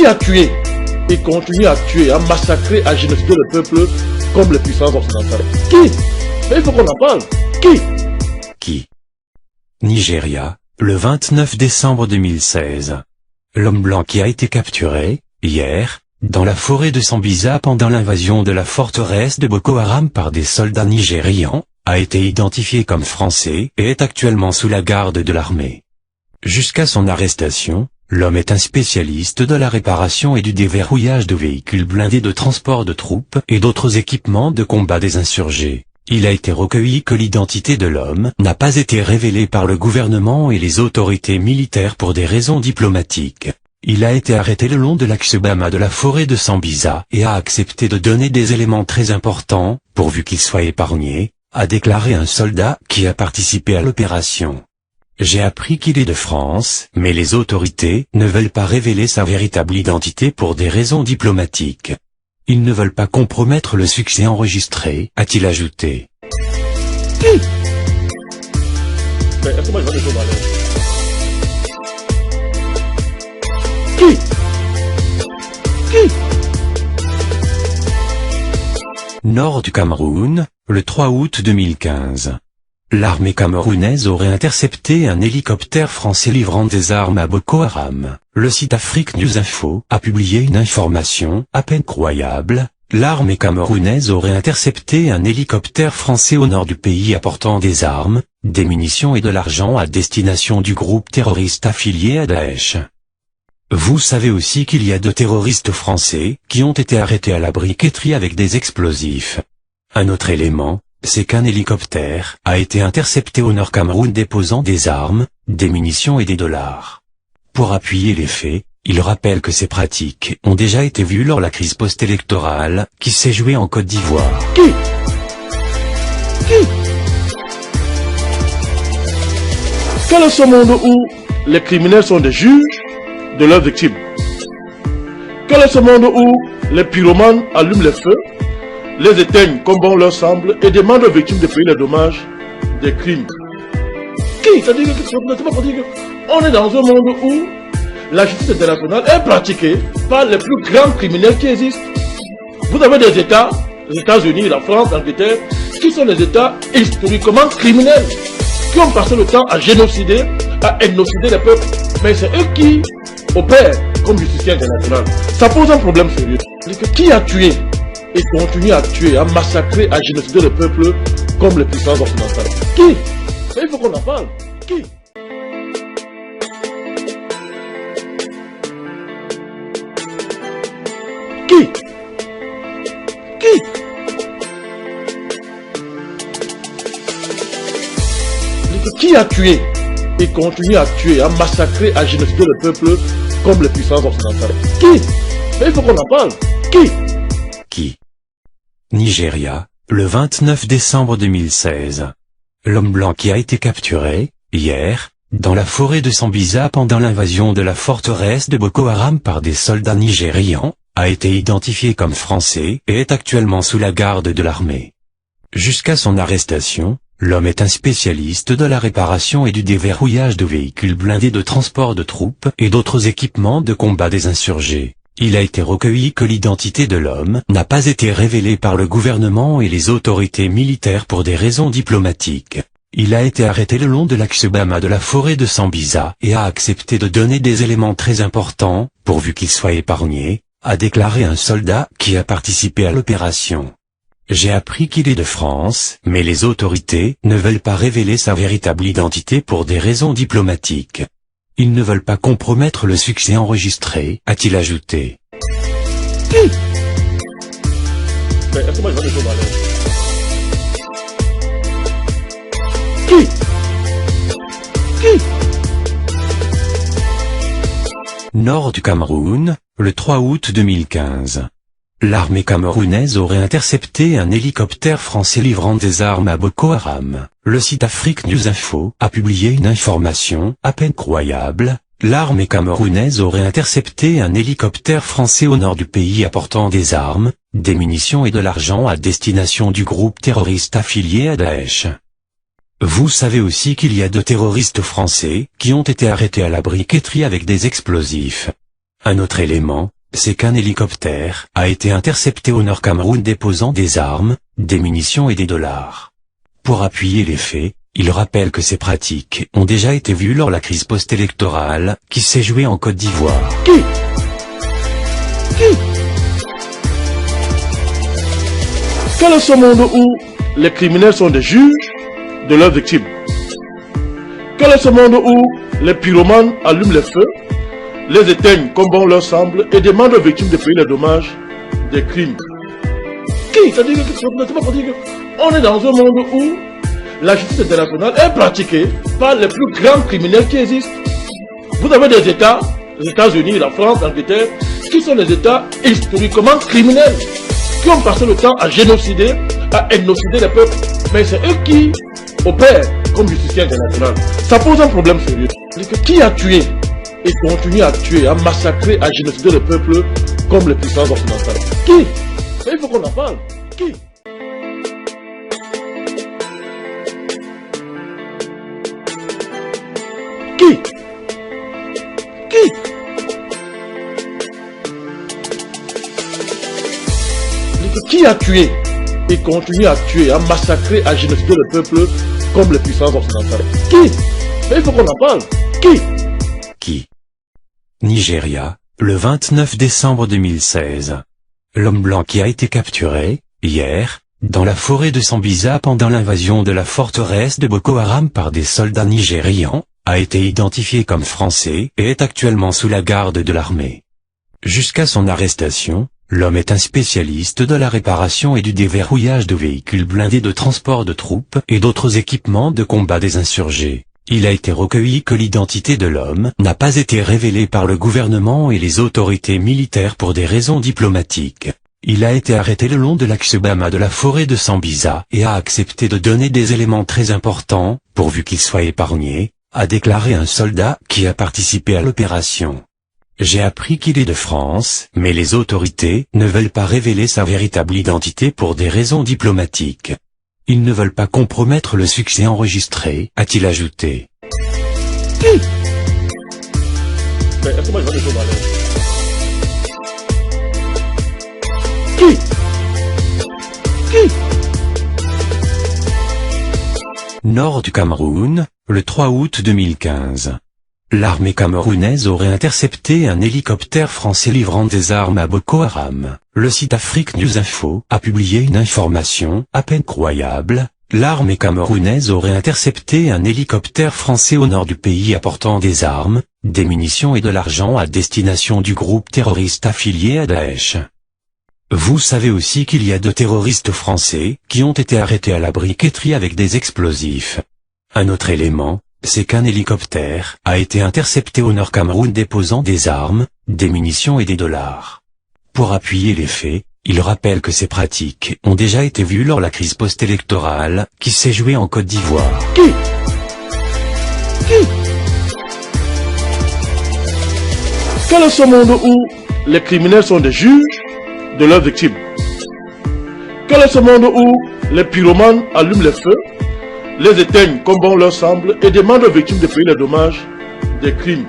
Qui a tué et continue à tuer, à massacrer, à génocider le peuple comme les puissances occidentales? Qui? Mais il faut qu'on en parle. Qui? Nigeria, le 29 décembre 2016. L'homme blanc qui a été capturé, hier, dans la forêt de Sambisa pendant l'invasion de la forteresse de Boko Haram par des soldats nigérians, a été identifié comme français et est actuellement sous la garde de l'armée. Jusqu'à son arrestation, l'homme est un spécialiste de la réparation et du déverrouillage de véhicules blindés de transport de troupes et d'autres équipements de combat des insurgés. Il a été recueilli que l'identité de l'homme n'a pas été révélée par le gouvernement et les autorités militaires pour des raisons diplomatiques. Il a été arrêté le long de l'axe Bama de la forêt de Sambisa et a accepté de donner des éléments très importants, pourvu qu'il soit épargné, a déclaré un soldat qui a participé à l'opération. J'ai appris qu'il est de France, mais les autorités ne veulent pas révéler sa véritable identité pour des raisons diplomatiques. Ils ne veulent pas compromettre le succès enregistré, a-t-il ajouté. Qui? Mais est-ce que moi je vais aller Qui? Nord du Cameroun, le 3 août 2015. L'armée camerounaise aurait intercepté un hélicoptère français livrant des armes à Boko Haram. Le site Afrique News Info a publié une information à peine croyable. L'armée camerounaise aurait intercepté un hélicoptère français au nord du pays apportant des armes, des munitions et de l'argent à destination du groupe terroriste affilié à Daesh. Vous savez aussi qu'il y a 2 terroristes français qui ont été arrêtés à la briqueterie avec des explosifs. Un autre élément, c'est qu'un hélicoptère a été intercepté au nord Cameroun déposant des armes, des munitions et des dollars. Pour appuyer les faits, il rappelle que ces pratiques ont déjà été vues lors de la crise post-électorale qui s'est jouée en Côte d'Ivoire. Qui? Quel est ce monde où les criminels sont des juges de leurs victimes? Quel est ce monde où les pyromanes allument les feux, les éteignent comme bon leur semble et demandent aux victimes de payer les dommages des crimes? Qui? C'est-à-dire que c'est pas pour dire qu'on est dans un monde où la justice internationale est pratiquée par les plus grands criminels qui existent. Vous avez des États, les États-Unis, la France, l'Angleterre, qui sont des États historiquement criminels, qui ont passé le temps à génocider, à ethnocider les peuples. Mais c'est eux qui opèrent comme justiciers internationaux. Ça pose un problème sérieux. Qui a tué et continue à tuer, à massacrer, à génocider le peuple comme les puissances occidentales? Qui? Mais il faut qu'on en parle. Qui? Qui a tué et continue à tuer, à massacrer, à génocider le peuple comme les puissances occidentales? Qui? Mais il faut qu'on en parle. Qui? Nigeria, le 29 décembre 2016. L'homme blanc qui a été capturé, hier, dans la forêt de Sambisa pendant l'invasion de la forteresse de Boko Haram par des soldats nigérians, a été identifié comme français et est actuellement sous la garde de l'armée. Jusqu'à son arrestation, l'homme est un spécialiste de la réparation et du déverrouillage de véhicules blindés de transport de troupes et d'autres équipements de combat des insurgés. Il a été recueilli que l'identité de l'homme n'a pas été révélée par le gouvernement et les autorités militaires pour des raisons diplomatiques. Il a été arrêté le long de l'axe Bama de la forêt de Sambisa et a accepté de donner des éléments très importants, pourvu qu'il soit épargné, a déclaré un soldat qui a participé à l'opération. J'ai appris qu'il est de France, mais les autorités ne veulent pas révéler sa véritable identité pour des raisons diplomatiques. Ils ne veulent pas compromettre le succès enregistré, a-t-il ajouté. Qui? Mais est-ce que moi je vais aller Qui? Nord du Cameroun, le 3 août 2015. L'armée camerounaise aurait intercepté un hélicoptère français livrant des armes à Boko Haram. Le site Afrique News Info a publié une information à peine croyable. L'armée camerounaise aurait intercepté un hélicoptère français au nord du pays apportant des armes, des munitions et de l'argent à destination du groupe terroriste affilié à Daesh. Vous savez aussi qu'il y a 2 terroristes français qui ont été arrêtés à la briqueterie avec des explosifs. Un autre élément, c'est qu'un hélicoptère a été intercepté au nord Cameroun déposant des armes, des munitions et des dollars. Pour appuyer les faits, il rappelle que ces pratiques ont déjà été vues lors de la crise post-électorale qui s'est jouée en Côte d'Ivoire. Qui Quel est ce monde où les criminels sont des juges de leurs victimes? Quel est ce monde où les pyromanes allument les feux, les éteignent comme bon leur semble et demandent aux victimes de payer les dommages des crimes? Qui? C'est-à-dire que c'est pas pour dire qu'on est dans un monde où la justice internationale est pratiquée par les plus grands criminels qui existent. Vous avez des États, les États-Unis, la France, l'Angleterre, qui sont des États historiquement criminels, qui ont passé le temps à génocider, à ethnocider les peuples. Mais c'est eux qui opèrent comme justiciers internationaux. Ça pose un problème sérieux. Qui a tué et continue à tuer, à massacrer, à génocider le peuple comme les puissances occidentales? Qui? Il faut qu'on en parle. Qui? Qui? Qui a tué et continue à tuer, à massacrer, à génocider le peuple comme les puissances occidentales? Qui? Il faut qu'on en parle. Qui? Nigeria, le 29 décembre 2016. L'homme blanc qui a été capturé, hier, dans la forêt de Sambisa pendant l'invasion de la forteresse de Boko Haram par des soldats nigérians, a été identifié comme français et est actuellement sous la garde de l'armée. Jusqu'à son arrestation, l'homme est un spécialiste de la réparation et du déverrouillage de véhicules blindés de transport de troupes et d'autres équipements de combat des insurgés. Il a été recueilli que l'identité de l'homme n'a pas été révélée par le gouvernement et les autorités militaires pour des raisons diplomatiques. Il a été arrêté le long de l'axe Bama de la forêt de Sambisa et a accepté de donner des éléments très importants, pourvu qu'il soit épargné, a déclaré un soldat qui a participé à l'opération. J'ai appris qu'il est de France, mais les autorités ne veulent pas révéler sa véritable identité pour des raisons diplomatiques. Ils ne veulent pas compromettre le succès enregistré, a-t-il ajouté. Qui? Mais est-ce que moi je vais aller Qui? Nord du Cameroun, le 3 août 2015. L'armée camerounaise aurait intercepté un hélicoptère français livrant des armes à Boko Haram. Le site Afrique News Info a publié une information à peine croyable. L'armée camerounaise aurait intercepté un hélicoptère français au nord du pays apportant des armes, des munitions et de l'argent à destination du groupe terroriste affilié à Daesh. Vous savez aussi qu'il y a 2 terroristes français qui ont été arrêtés à la briqueterie avec des explosifs. Un autre élément, c'est qu'un hélicoptère a été intercepté au nord Cameroun déposant des armes, des munitions et des dollars. Pour appuyer les faits, il rappelle que ces pratiques ont déjà été vues lors de la crise post-électorale qui s'est jouée en Côte d'Ivoire. Qui? Quel est ce monde où les criminels sont des juges de leurs victimes? Quel est ce monde où les pyromanes allument les feux, les éteignent comme bon leur semble et demandent aux victimes de payer les dommages des crimes?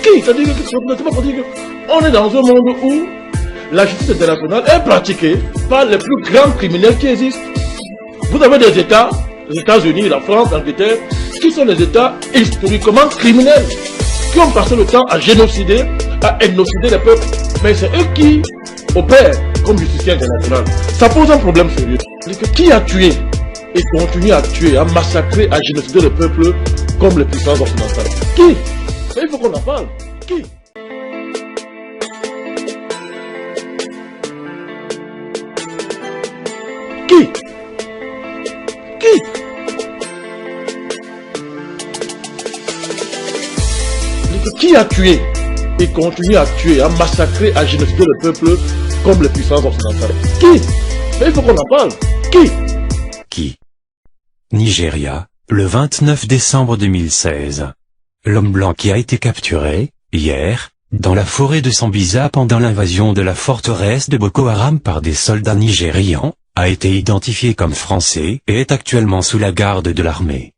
Qui? C'est-à-dire que c'est pas pour dire qu'on est dans un monde où la justice internationale est pratiquée par les plus grands criminels qui existent. Vous avez des États, les États-Unis, la France, l'Angleterre, qui sont des États historiquement criminels, qui ont passé le temps à génocider, à ethnocider les peuples. Mais c'est eux qui opèrent comme justiciers internationaux. Ça pose un problème sérieux. Qui a tué et continue à tuer, à massacrer, à génocider le peuple comme les puissances occidentales? Qui? Il faut qu'on en parle. Qui? Qui a tué et continue à tuer, à massacrer, à génocider le peuple comme les puissances occidentales? Qui? Il faut qu'on en parle. Qui? Nigeria, le 29 décembre 2016. L'homme blanc qui a été capturé, hier, dans la forêt de Sambisa pendant l'invasion de la forteresse de Boko Haram par des soldats nigérians, a été identifié comme français et est actuellement sous la garde de l'armée.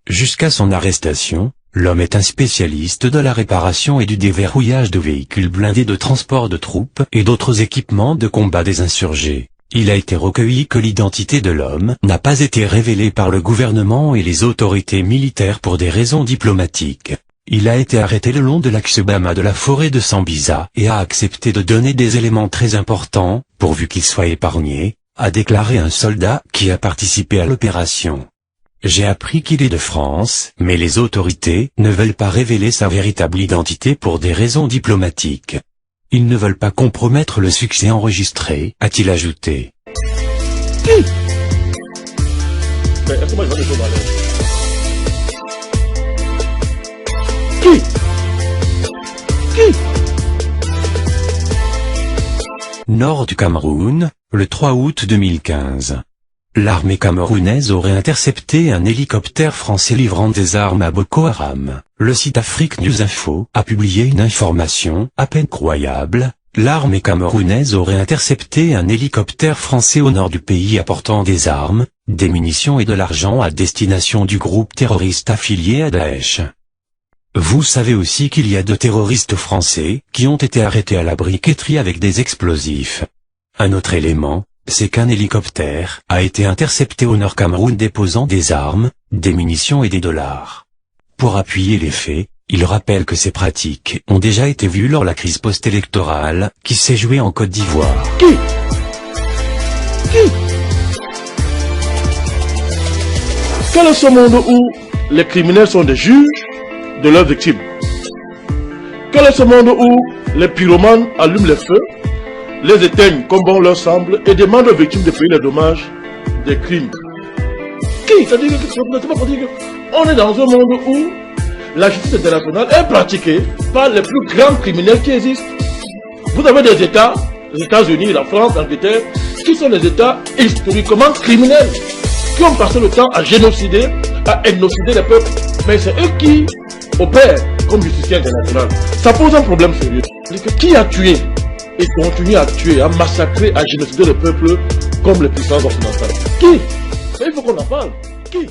Jusqu'à son arrestation, L'homme est un spécialiste de la réparation et du déverrouillage de véhicules blindés de transport de troupes et d'autres équipements de combat des insurgés. Il a été recueilli que l'identité de l'homme n'a pas été révélée par le gouvernement et les autorités militaires pour des raisons diplomatiques. Il a été arrêté le long de l'axe Bama de la forêt de Sambisa et a accepté de donner des éléments très importants, pourvu qu'il soit épargné, a déclaré un soldat qui a participé à l'opération. J'ai appris qu'il est de France, mais les autorités ne veulent pas révéler sa véritable identité pour des raisons diplomatiques. Ils ne veulent pas compromettre le succès enregistré, a-t-il ajouté. Qui? Mais est-ce que moi je vais me parler? Qui? Qui? Nord du Cameroun, le 3 août 2015. L'armée camerounaise aurait intercepté un hélicoptère français livrant des armes à Boko Haram. Le site Afrique News Info a publié une information à peine croyable. L'armée camerounaise aurait intercepté un hélicoptère français au nord du pays apportant des armes, des munitions et de l'argent à destination du groupe terroriste affilié à Daesh. Vous savez aussi qu'il y a 2 terroristes français qui ont été arrêtés à la briqueterie avec des explosifs. Un autre élément, c'est qu'un hélicoptère a été intercepté au nord Cameroun déposant des armes, des munitions et des dollars. Pour appuyer les faits, il rappelle que ces pratiques ont déjà été vues lors de la crise post-électorale qui s'est jouée en Côte d'Ivoire. Qui? Quel est ce monde où les criminels sont des juges de leurs victimes? Quel est ce monde où les pyromanes allument les feux, les éteignent comme bon leur semble et demandent aux victimes de payer les dommages des crimes? Qui? C'est-à-dire que c'est pas pour dire qu'on est dans un monde où la justice internationale est pratiquée par les plus grands criminels qui existent. Vous avez des États, les États-Unis, la France, l'Angleterre, qui sont des États historiquement criminels, qui ont passé le temps à génocider, à ethnocider les peuples. Mais c'est eux qui opèrent comme justiciers internationaux. Ça pose un problème sérieux. C'est-à-dire que qui a tué et continue à tuer, à massacrer, à génocider le peuple comme les puissances occidentales? Qui? Il faut qu'on en parle. Qui?